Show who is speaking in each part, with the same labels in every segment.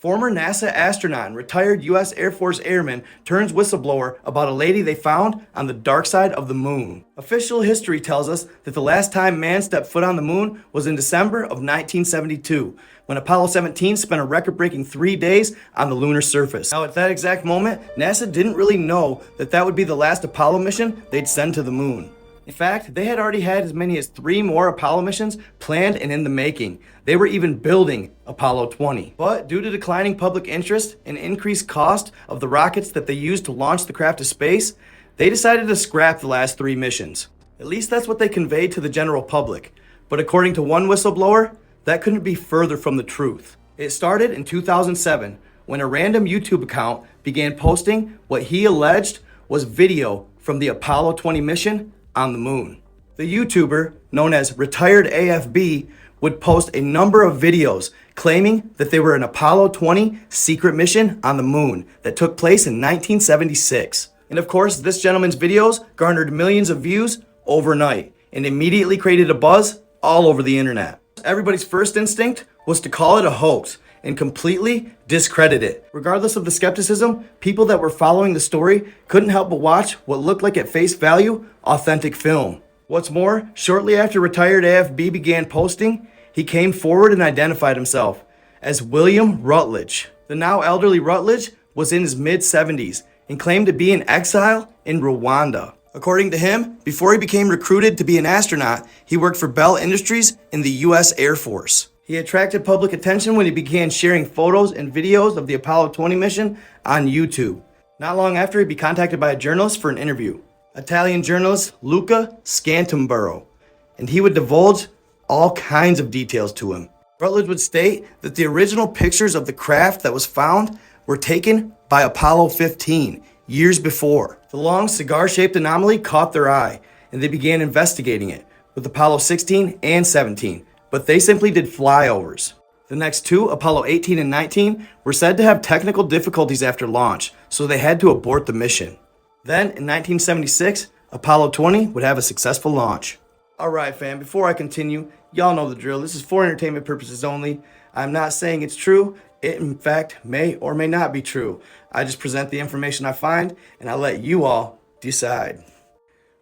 Speaker 1: Former NASA astronaut and retired U.S. Air Force airman turns whistleblower about a lady they found on the dark side of the moon. Official history tells us that the last time man stepped foot on the moon was in December of 1972, when Apollo 17 spent a record-breaking 3 days on the lunar surface. Now, at that exact moment, NASA didn't really know that that would be the last Apollo mission they'd send to the moon. In fact, they had already had as many as 3 more Apollo missions planned and in the making. They were even building Apollo 20. But due to declining public interest and increased cost of the rockets that they used to launch the craft to space, they decided to scrap the last 3 missions. At least that's what they conveyed to the general public. But according to one whistleblower, that couldn't be further from the truth. It started in 2007 when a random YouTube account began posting what he alleged was video from the Apollo 20 mission on the moon. The YouTuber, known as Retired AFB, would post a number of videos claiming that they were an Apollo 20 secret mission on the moon that took place in 1976. And of course, this gentleman's videos garnered millions of views overnight and immediately created a buzz all over the internet. Everybody's first instinct was to call it a hoax and completely discredit it. Regardless of the skepticism, people that were following the story couldn't help but watch what looked like at face value authentic film. What's more, shortly after Retired AFB began posting, he came forward and identified himself as William Rutledge. The now elderly Rutledge was in his mid-70s and claimed to be in exile in Rwanda. According to him, before he became recruited to be an astronaut, he worked for Bell Industries in the U.S. Air Force. He attracted public attention when he began sharing photos and videos of the Apollo 20 mission on YouTube. Not long after, he'd be contacted by a journalist for an interview, Italian journalist Luca Scantamburo, and he would divulge all kinds of details to him. Rutledge would state that the original pictures of the craft that was found were taken by Apollo 15 years before. The long cigar-shaped anomaly caught their eye, and they began investigating it with Apollo 16 and 17. But they simply did flyovers. The next 2, Apollo 18 and 19, were said to have technical difficulties after launch, so they had to abort the mission. Then, in 1976, Apollo 20 would have a successful launch. Alright fam, before I continue, y'all know the drill. This is for entertainment purposes only. I'm not saying it's true. It, in fact, may or may not be true. I just present the information I find, and I let you all decide.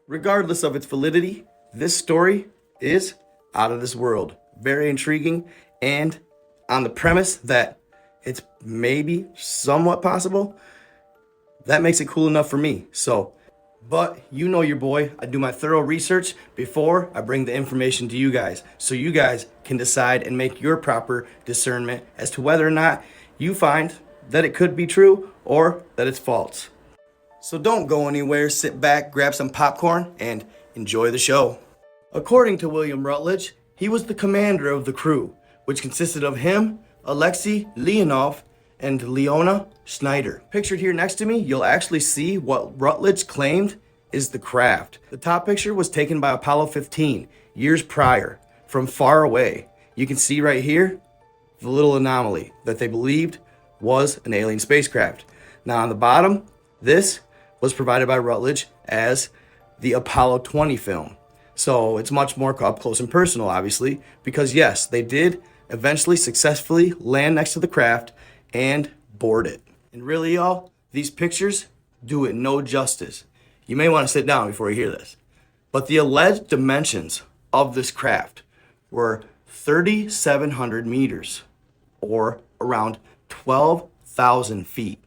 Speaker 1: Regardless of its validity, this story is out of this world. Very intriguing, and on the premise that it's maybe somewhat possible, that makes it cool enough for me. But you know your boy, I do my thorough research before I bring the information to you guys, so you guys can decide and make your proper discernment as to whether or not you find that it could be true or that it's false. So don't go anywhere, sit back, grab some popcorn, and enjoy the show. According to William Rutledge, he was the commander of the crew, which consisted of him, Alexei Leonov, and Leona Schneider. Pictured here next to me, you'll actually see what Rutledge claimed is the craft. The top picture was taken by Apollo 15 years prior, from far away. You can see right here the little anomaly that they believed was an alien spacecraft. Now on the bottom, this was provided by Rutledge as the Apollo 20 film. So it's much more up close and personal, obviously, because yes, they did eventually successfully land next to the craft and board it. And really, y'all, these pictures do it no justice. You may want to sit down before you hear this. But the alleged dimensions of this craft were 3,700 meters, or around 12,000 feet,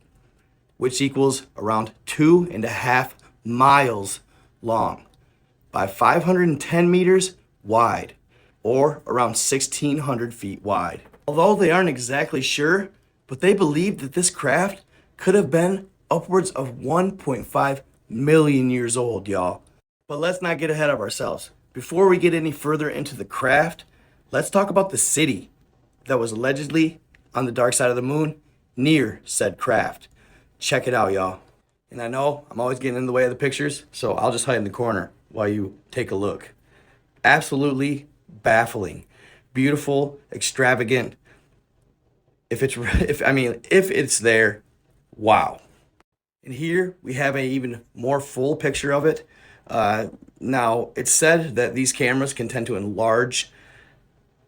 Speaker 1: which equals around 2.5 miles long, by 510 meters wide, or around 1,600 feet wide. Although they aren't exactly sure, but they believe that this craft could have been upwards of 1.5 million years old, y'all. But let's not get ahead of ourselves. Before we get any further into the craft, let's talk about the city that was allegedly on the dark side of the moon near said craft. Check it out, y'all. And I know I'm always getting in the way of the pictures, so I'll just hide in the corner while you take a look. Absolutely baffling, beautiful, extravagant. If it's there, wow. And here we have an even more full picture of it. Now, it's said that these cameras can tend to enlarge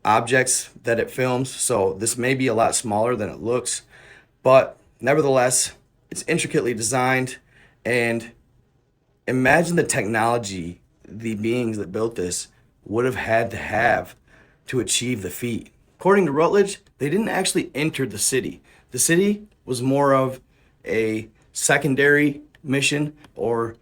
Speaker 1: objects that it films, so this may be a lot smaller than it looks, but nevertheless, it's intricately designed. And imagine the technology the beings that built this would have had to have to achieve the feat. According to Rutledge, they didn't actually enter the city. The city was more of a secondary mission or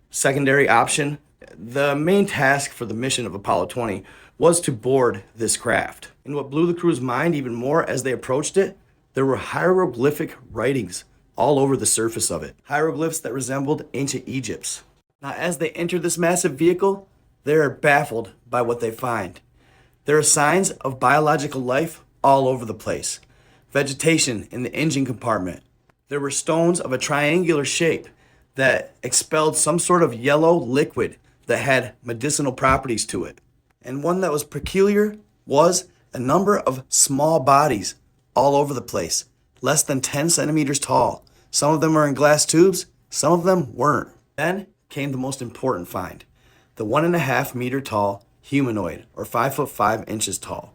Speaker 1: secondary option. The main task for the mission of Apollo 20 was to board this craft. And what blew the crew's mind even more as they approached it, there were hieroglyphic writings all over the surface of it. Hieroglyphs that resembled ancient Egypt's. Now, as they enter this massive vehicle, they are baffled by what they find. There are signs of biological life all over the place. Vegetation in the engine compartment. There were stones of a triangular shape that expelled some sort of yellow liquid that had medicinal properties to it. And one that was peculiar was a number of small bodies all over the place, less than 10 centimeters tall. Some of them were in glass tubes, some of them weren't. Then came the most important find, the 1.5 meter tall humanoid, or 5'5" tall.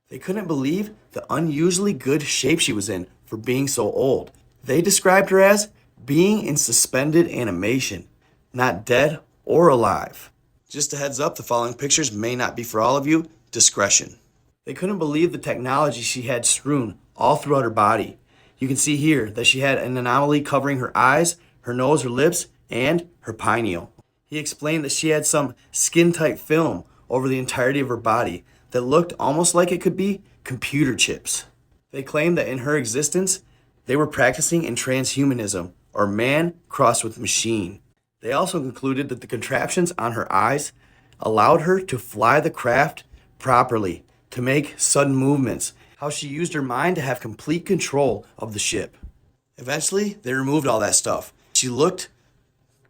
Speaker 1: They couldn't believe the unusually good shape she was in for being so old. They described her as being in suspended animation, not dead or alive. Just a heads up, the following pictures may not be for all of you. Discretion. They couldn't believe the technology she had strewn all throughout her body. You can see here that she had an anomaly covering her eyes, her nose, her lips, and her pineal. He explained that she had some skin-tight film over the entirety of her body that looked almost like it could be computer chips. They claimed that in her existence, they were practicing in transhumanism, or man crossed with machine. They also concluded that the contraptions on her eyes allowed her to fly the craft properly, to make sudden movements, how she used her mind to have complete control of the ship. Eventually, they removed all that stuff. She looked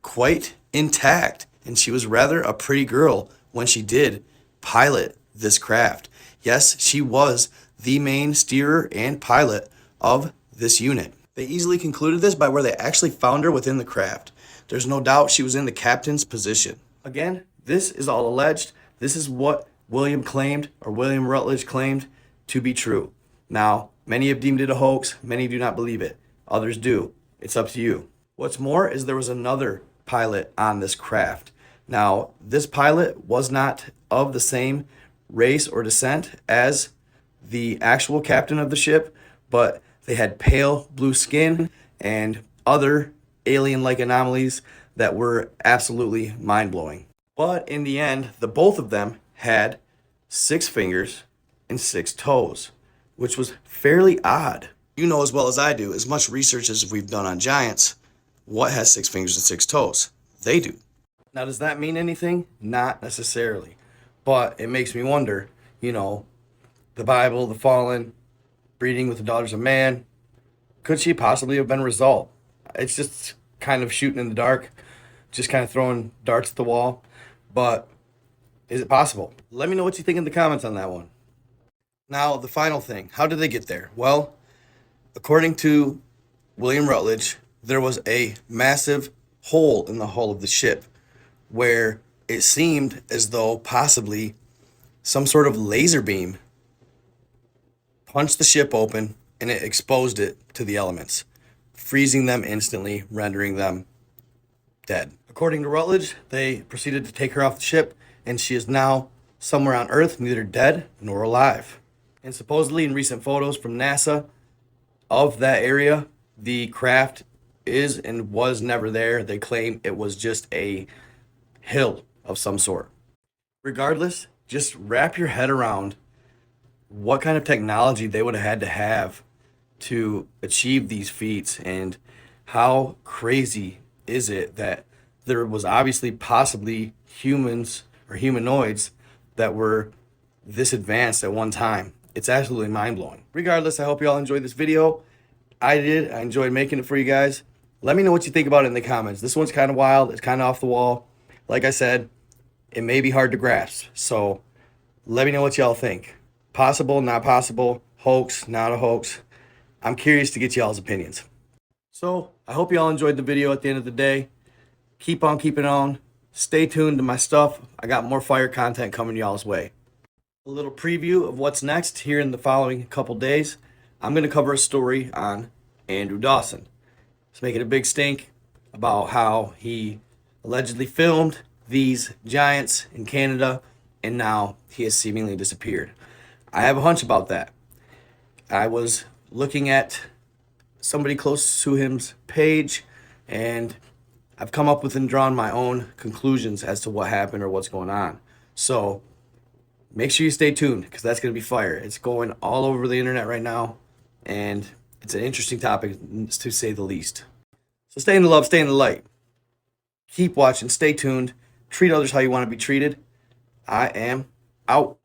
Speaker 1: quite intact, and she was rather a pretty girl when she did pilot this craft. Yes, she was the main steerer and pilot of this unit. They easily concluded this by where they actually found her within the craft. There's no doubt she was in the captain's position. Again, this is all alleged. This is what William Rutledge claimed to be true. Now, many have deemed it a hoax. Many do not believe it. Others do. It's up to you. What's more is there was another pilot on this craft. Now, this pilot was not of the same race or descent as the actual captain of the ship, but they had pale blue skin and other alien-like anomalies that were absolutely mind-blowing. But in the end, the both of them had 6 fingers and 6 toes, which was fairly odd. You know as well as I do, as much research as we've done on giants, what has 6 fingers and 6 toes? They do. Now, does that mean anything? Not necessarily. But it makes me wonder, the Bible, the fallen, breeding with the daughters of man, could she possibly have been a result? It's just kind of shooting in the dark, just kind of throwing darts at the wall. But is it possible? Let me know what you think in the comments on that one. Now, the final thing, how did they get there? Well, according to William Rutledge, there was a massive hole in the hull of the ship where it seemed as though possibly some sort of laser beam punched the ship open and it exposed it to the elements, freezing them instantly, rendering them dead. According to Rutledge, they proceeded to take her off the ship, and she is now somewhere on Earth, neither dead nor alive. And supposedly in recent photos from NASA of that area, the craft is and was never there. They claim it was just a hill of some sort. Regardless, just wrap your head around what kind of technology they would have had to have to achieve these feats, and how crazy is it that there was obviously possibly humans or humanoids that were this advanced at one time. It's absolutely mind-blowing. Regardless, I hope you all enjoyed this video. I did. I enjoyed making it for you guys. Let me know what you think about it in the comments. This one's kind of wild. It's kind of off the wall. Like I said, it may be hard to grasp. So let me know what y'all think. Possible, not possible, hoax, not a hoax. I'm curious to get y'all's opinions. So I hope y'all enjoyed the video at the end of the day. Keep on keeping on. Stay tuned to my stuff. I got more fire content coming y'all's way. A little preview of what's next here in the following couple days. I'm going to cover a story on Andrew Dawson. He's making a big stink about how he allegedly filmed these giants in Canada and now he has seemingly disappeared. I have a hunch about that. I was looking at somebody close to him's page and I've come up with and drawn my own conclusions as to what happened or what's going on. So make sure you stay tuned because that's going to be fire. It's going all over the internet right now, and it's an interesting topic to say the least. So stay in the love, stay in the light. Keep watching, stay tuned, treat others how you want to be treated. I am out.